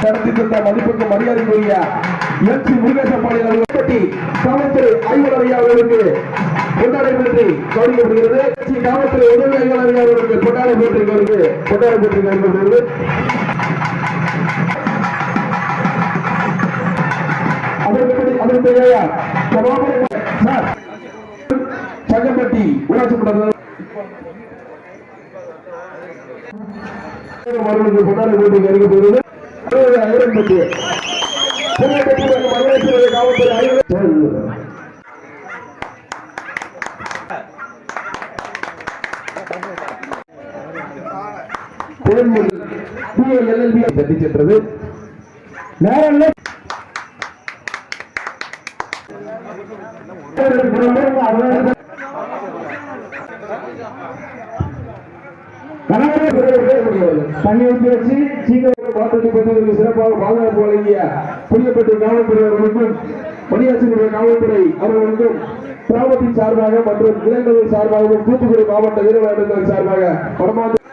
நடத்தி தந்த மதிப்புக்கு மரியாதைக்குரிய எல் சி முருகேசப்பாடி அவர்கள் காவல்துறை ஆய்வாளர் ஐயா அவர்களுக்கு கொண்டாட போற்றி கௌரவிக்கப்படுகிறது. காவல்துறை உதவி ஆய்வாளர் ஐயா அவர்களுக்கு கொண்டாட போற்றி சங்கம்பட்டி ஊராட்சி அவர்களுக்கு கொண்டாட போட்டி அறிவிக்கப்படுகிறது. காவல்துறை தட்டி சென்றது. நேரம் தண்ணி ஊற்றி வச்சு சீக்கிரம் பாத்திரத்தை பற்றி சிறப்பாக பாதுகாப்பு வழங்கிய புதியப்பட்டி காவல்துறை அவர்களுக்கும் பணியாற்றிய காவல்துறை அவர்களுக்கும் கிராமத்தின் சார்பாக மற்றும் இளைஞர்கள் சார்பாகவும் தூத்துக்குடி மாவட்ட வீரவாளர்கள் சார்பாக படமாக